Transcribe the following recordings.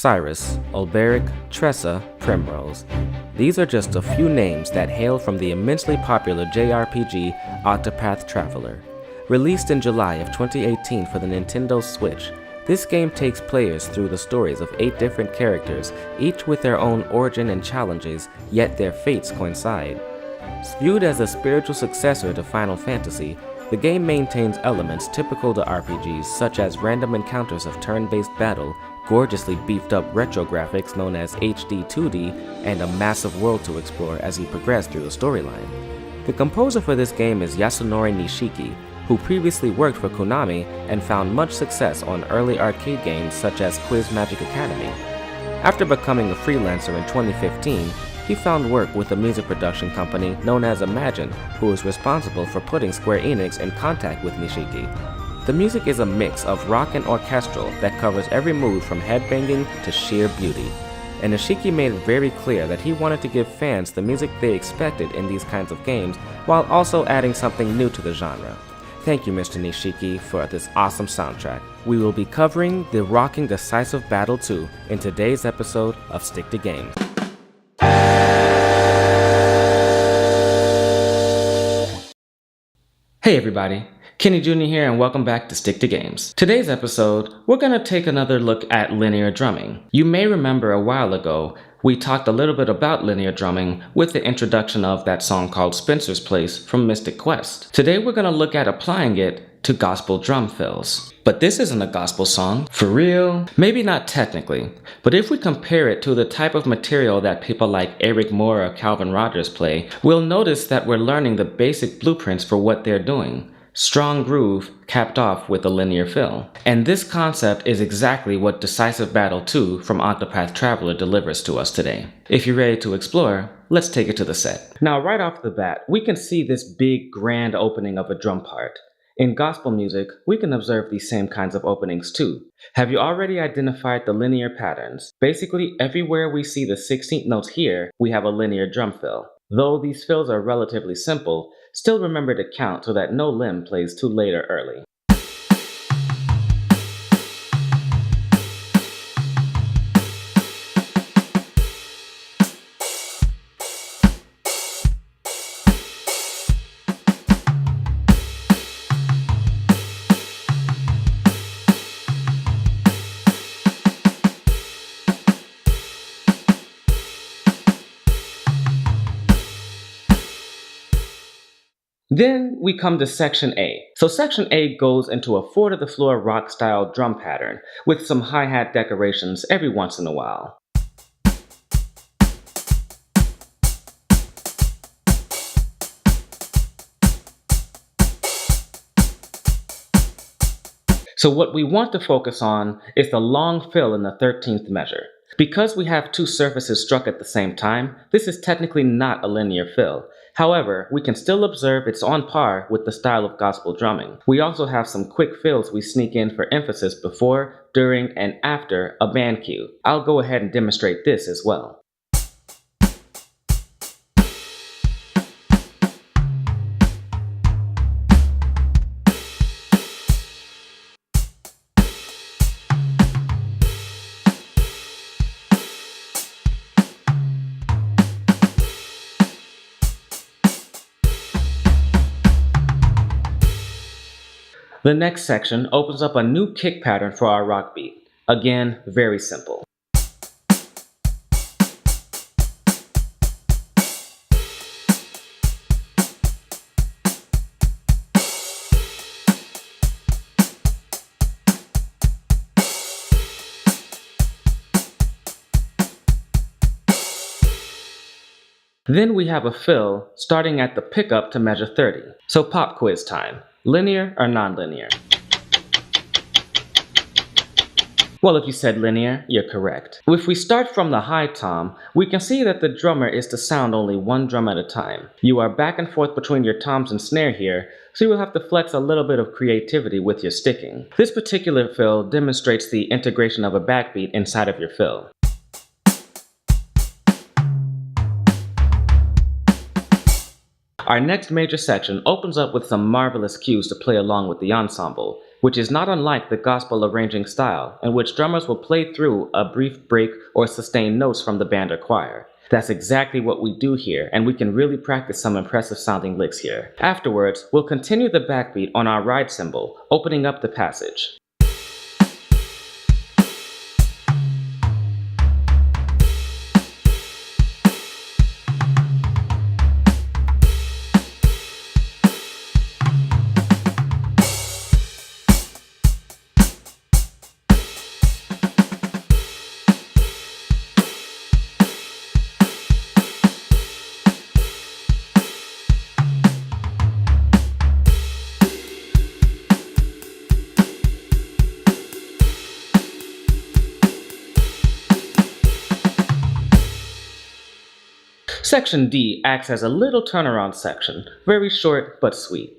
Cyrus, Ulberic, Tressa, Primrose. These are just a few names that hail from the immensely popular JRPG Octopath Traveler. Released in July of 2018 for the Nintendo Switch, this game takes players through the stories of 8 different characters, each with their own origin and challenges, yet their fates coincide. Viewed as a spiritual successor to Final Fantasy, the game maintains elements typical to RPGs such as random encounters of turn-based battle, gorgeously beefed up retro graphics known as HD 2D, and a massive world to explore as you progress through the storyline. The composer for this game is Yasunori Nishiki, who previously worked for Konami and found much success on early arcade games such as Quiz Magic Academy. After becoming a freelancer in 2015, he found work with a music production company known as Imagine, who was responsible for putting Square Enix in contact with Nishiki. The music is a mix of rock and orchestral that covers every mood from headbanging to sheer beauty. And Nishiki made it very clear that he wanted to give fans the music they expected in these kinds of games, while also adding something new to the genre. Thank you, Mr. Nishiki, for this awesome soundtrack. We will be covering the rocking Decisive Battle II in today's episode of Stick to Games. Hey everybody, Kenny Jr. here and welcome back to Stick to Games. Today's episode, we're going to take another look at linear drumming. You may remember a while ago, we talked a little bit about linear drumming with the introduction of that song called Spencer's Place from Mystic Quest. Today we're going to look at applying it to gospel drum fills. But this isn't a gospel song, for real. Maybe not technically, but if we compare it to the type of material that people like Eric Moore or Calvin Rogers play, we'll notice that we're learning the basic blueprints for what they're doing. Strong groove capped off with a linear fill. And this concept is exactly what Decisive Battle II from Octopath Traveler delivers to us today. If you're ready to explore, let's take it to the set. Now right off the bat, we can see this big grand opening of a drum part. In gospel music, we can observe these same kinds of openings too. Have you already identified the linear patterns? Basically, everywhere we see the 16th notes here, we have a linear drum fill. Though these fills are relatively simple, still remember to count so that no limb plays too late or early. Then we come to Section A. So Section A goes into a 4-to-the-floor rock-style drum pattern with some hi-hat decorations every once in a while. So what we want to focus on is the long fill in the 13th measure. Because we have 2 surfaces struck at the same time, this is technically not a linear fill. However, we can still observe it's on par with the style of gospel drumming. We also have some quick fills we sneak in for emphasis before, during, and after a band cue. I'll go ahead and demonstrate this as well. The next section opens up a new kick pattern for our rock beat. Again, very simple. Then we have a fill starting at the pickup to measure 30. So pop quiz time. Linear or non-linear? Well, if you said linear, you're correct. If we start from the high tom, we can see that the drummer is to sound only one drum at a time. You are back and forth between your toms and snare here, so you will have to flex a little bit of creativity with your sticking. This particular fill demonstrates the integration of a backbeat inside of your fill. Our next major section opens up with some marvelous cues to play along with the ensemble. which is not unlike the gospel arranging style, in which drummers will play through a brief break or sustain notes from the band or choir. That's exactly what we do here, and we can really practice some impressive sounding licks here. Afterwards, we'll continue the backbeat on our ride cymbal, opening up the passage. Section D acts as a little turnaround section, very short but sweet.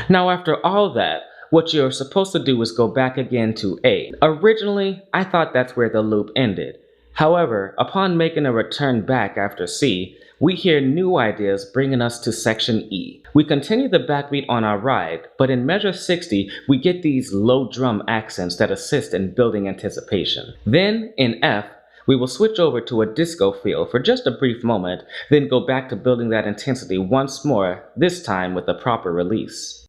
Now after all that, what you're supposed to do is go back again to A. Originally, I thought that's where the loop ended. However, upon making a return back after C, we hear new ideas bringing us to section E. We continue the backbeat on our ride, but in measure 60, we get these low drum accents that assist in building anticipation. Then, in F, we will switch over to a disco feel for just a brief moment, then go back to building that intensity once more, this time with a proper release.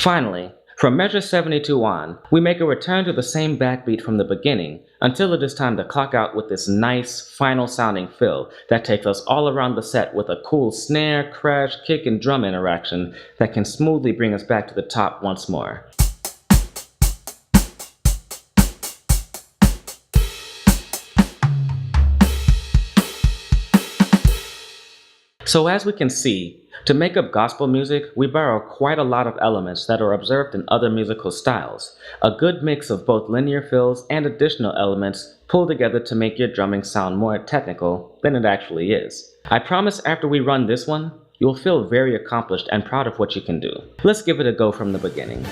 Finally, from measure 72 on, we make a return to the same backbeat from the beginning until it is time to clock out with this nice, final sounding fill that takes us all around the set with a cool snare, crash, kick, and drum interaction that can smoothly bring us back to the top once more. So as we can see, to make up gospel music, we borrow quite a lot of elements that are observed in other musical styles, a good mix of both linear fills and additional elements pulled together to make your drumming sound more technical than it actually is. I promise after we run this one, you'll feel very accomplished and proud of what you can do. Let's give it a go from the beginning.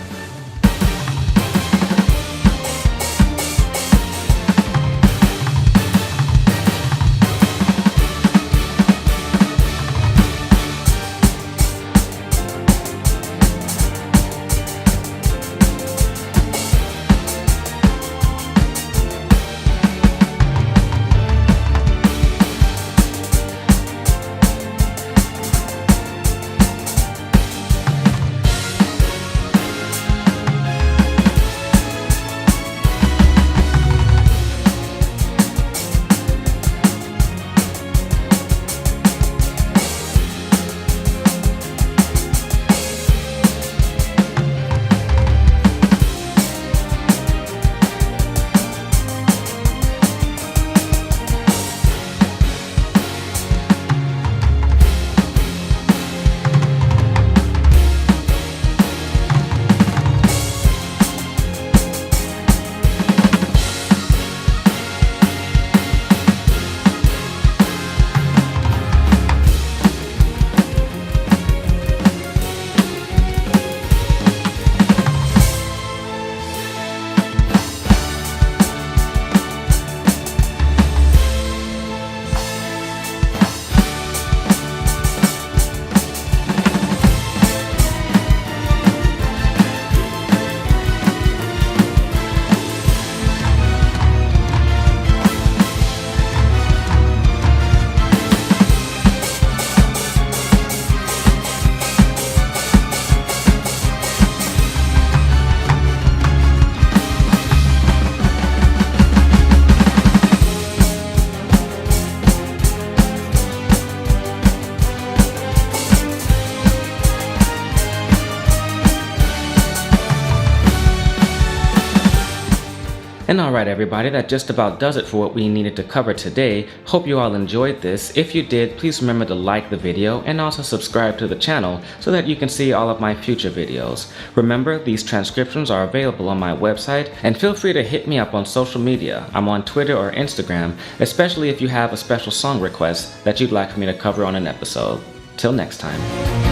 And alright everybody, that just about does it for what we needed to cover today. Hope you all enjoyed this. If you did, please remember to like the video and also subscribe to the channel so that you can see all of my future videos. Remember, these transcriptions are available on my website, and feel free to hit me up on social media. I'm on Twitter or Instagram, especially if you have a special song request that you'd like for me to cover on an episode. Till next time.